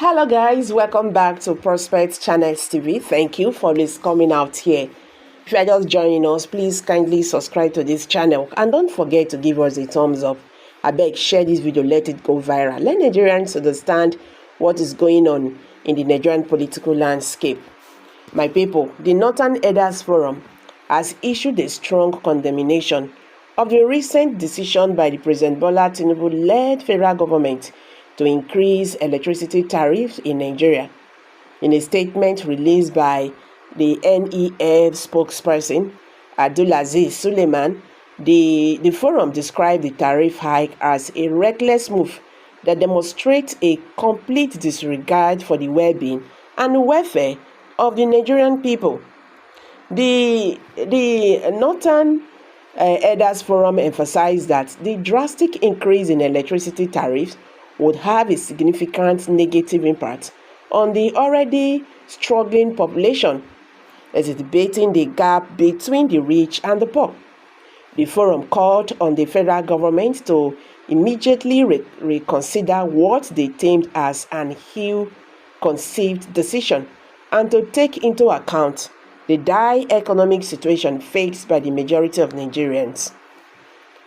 Hello guys, welcome back to Prospect Channels TV. Thank you for this coming out here. If you are just joining us, please kindly subscribe to this channel and don't forget to give us a thumbs up. I beg, share this video, let it go viral. Let Nigerians understand what is going on in the Nigerian political landscape. My people, the Northern Elders Forum has issued a strong condemnation of the recent decision by the President Bola Tinubu-led federal government to increase electricity tariffs in Nigeria. In a statement released by the NEF spokesperson, Abdulaziz Suleiman, the forum described the tariff hike as a reckless move that demonstrates a complete disregard for the well-being and welfare of the Nigerian people. The Northern Elders Forum emphasized that the drastic increase in electricity tariffs would have a significant negative impact on the already struggling population, exacerbating the gap between the rich and the poor. The forum called on the federal government to immediately reconsider what they termed as an ill-conceived decision and to take into account the dire economic situation faced by the majority of Nigerians.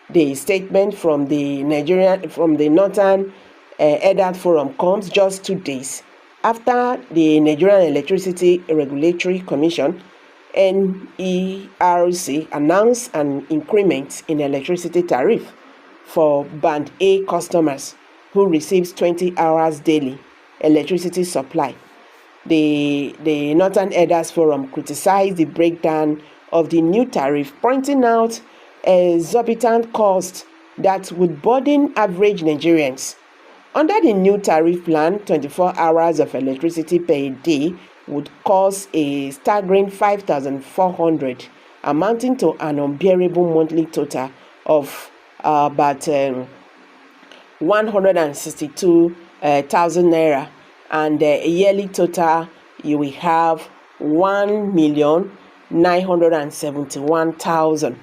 The statement from the Northern Elders Forum comes just 2 days after the Nigerian Electricity Regulatory Commission (NERC) announced an increment in electricity tariff for Band A customers who receives 20 hours daily electricity supply. The Northern Elders Forum criticized the breakdown of the new tariff, pointing out exorbitant costs that would burden average Nigerians. Under the new tariff plan, 24 hours of electricity per day would cost a staggering 5,400, amounting to an unbearable monthly total of about 162,000 naira, and a yearly total you will have 1,971,000.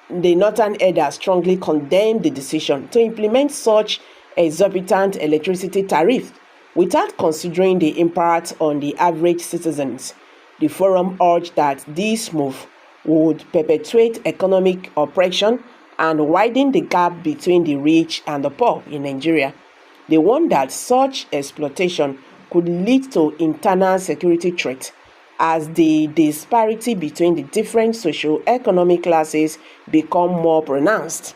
The Northern Elders strongly condemned the decision to implement such exorbitant electricity tariff without considering the impact on the average citizens. The forum urged that this move would perpetuate economic oppression and widen the gap between the rich and the poor in Nigeria. They warned that such exploitation could lead to internal security threats as the disparity between the different socio-economic classes become more pronounced.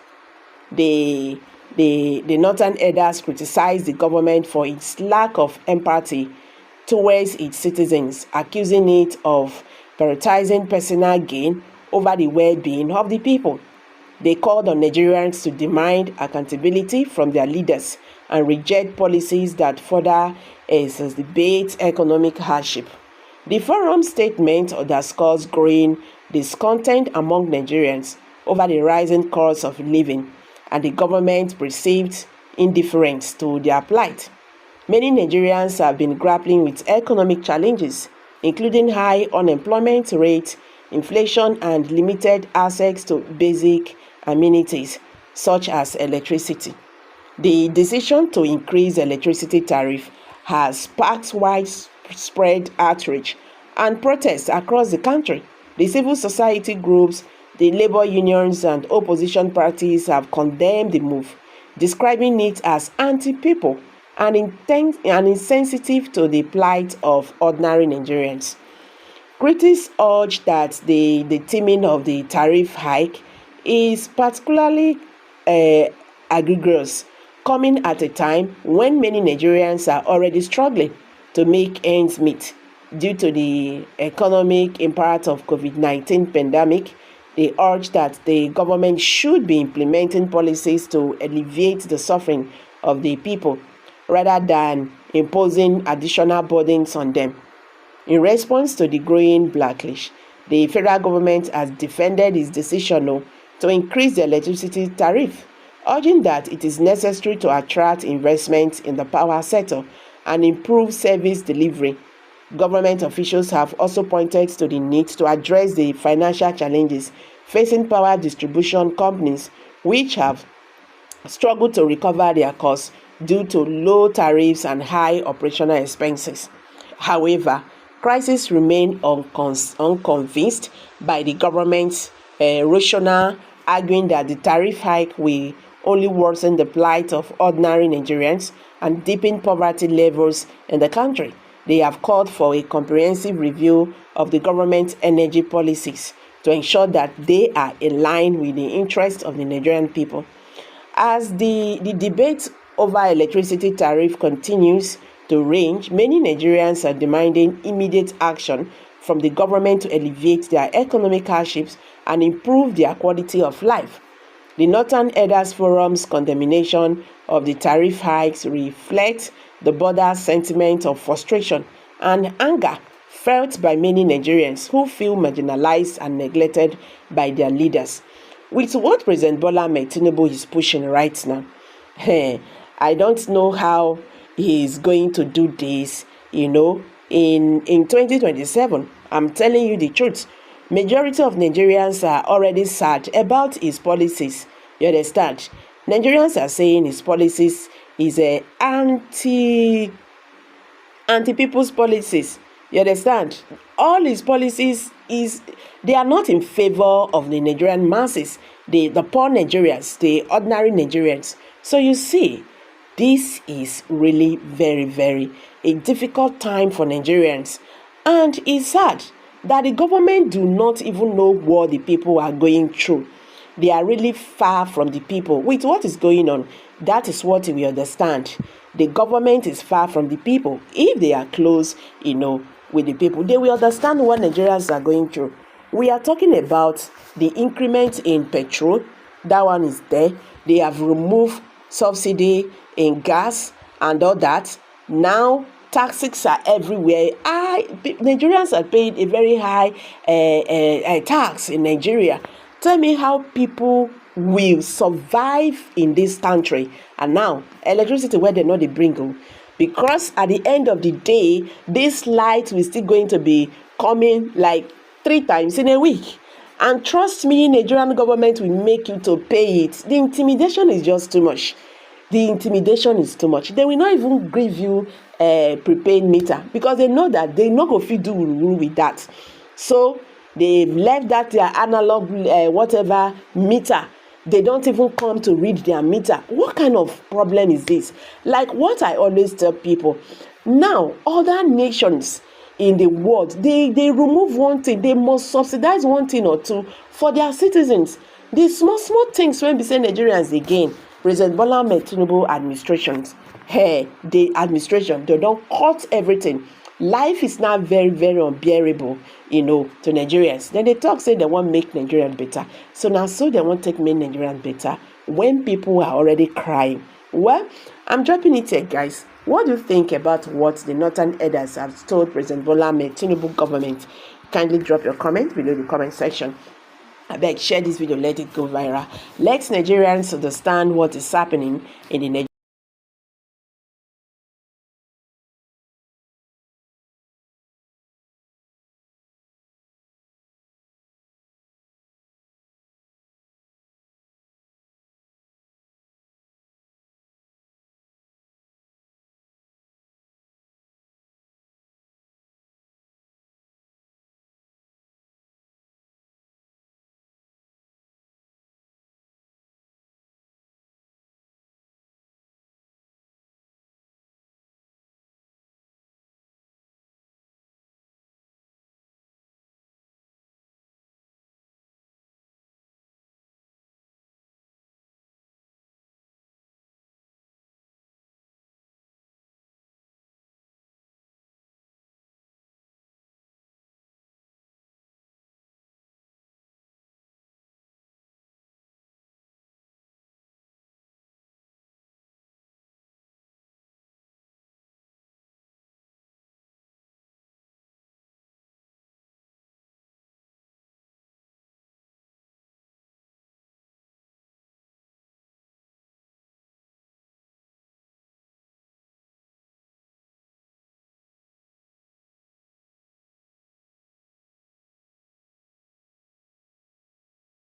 The Northern Elders criticized the government for its lack of empathy towards its citizens, accusing it of prioritizing personal gain over the well-being of the people. They called on Nigerians to demand accountability from their leaders and reject policies that further exacerbate economic hardship. The forum statement underscores growing discontent among Nigerians over the rising cost of living and the government's perceived indifference to their plight. Many Nigerians have been grappling with economic challenges, including high unemployment rate, inflation, and limited access to basic amenities such as electricity. The decision to increase electricity tariff has sparked widespread outrage and protests across the country. The civil society groups, the labor unions, and opposition parties have condemned the move, describing it as anti-people and insensitive to the plight of ordinary Nigerians. Critics urge that the timing of the tariff hike is particularly egregious, coming at a time when many Nigerians are already struggling to make ends meet due to the economic impact of COVID-19 pandemic. They urge that the government should be implementing policies to alleviate the suffering of the people rather than imposing additional burdens on them. In response to the growing backlash, the federal government has defended its decision to increase the electricity tariff, urging that it is necessary to attract investment in the power sector and improve service delivery. Government officials have also pointed to the need to address the financial challenges facing power distribution companies, which have struggle to recover their costs due to low tariffs and high operational expenses. However, crisis remain unconvinced by the government's rationale, arguing that the tariff hike will only worsen the plight of ordinary Nigerians and deepen poverty levels in the country. They have called for a comprehensive review of the government's energy policies to ensure that they are in line with the interests of the Nigerian people. As the debate over electricity tariff continues to range, many Nigerians are demanding immediate action from the government to alleviate their economic hardships and improve their quality of life. The Northern Elders Forum's condemnation of the tariff hikes reflects the broader sentiment of frustration and anger felt by many Nigerians who feel marginalized and neglected by their leaders. With what President Bola Ahmed Tinubu is pushing right now, I don't know how he is going to do this, in 2027. I'm telling you the truth. Majority of Nigerians are already sad about his policies. You understand? Nigerians are saying his policies is a anti-people's policies. You understand? All his policies they are not in favor of the Nigerian masses, the poor Nigerians, the ordinary Nigerians. So you see, this is really very, very a difficult time for Nigerians. And it's sad that the government do not even know what the people are going through. They are really far from the people. With what is going on, that is what we understand. The government is far from the people. If they are close, with the people, they will understand what Nigerians are going through. We are talking about the increment in petrol. That one is there. They have removed subsidy in gas and all that. Now taxes are everywhere. Nigerians are paid a very high tax in Nigeria. Tell me how people will survive in this country. And now electricity where they know they bring, because at the end of the day, this light will still going to be coming like 3 times in a week. And trust me, Nigerian government will make you to pay it. The intimidation is just too much. The intimidation is too much. They will not even give you a prepaid meter because they know that they not go fit do with that. So they've left that their analog whatever meter. They don't even come to read their meter. What kind of problem is this? Like what I always tell people, now other nations in the world, they remove one thing, they must subsidize one thing or two for their citizens. The small things when we say Nigerians again, President Bola Ahmed Tinubu administrations, the administration, they don't cut everything. Life is now very, very unbearable, to Nigerians. Then they talk, say they want to make Nigerians better. So now, they want to make Nigerians better when people are already crying. Well, I'm dropping it here, guys. What do you think about what the Northern Elders have told President Bola Ahmed Tinubu government? Kindly drop your comment below the comment section. I beg, share this video, let it go viral. Let Nigerians understand what is happening in the Nigerian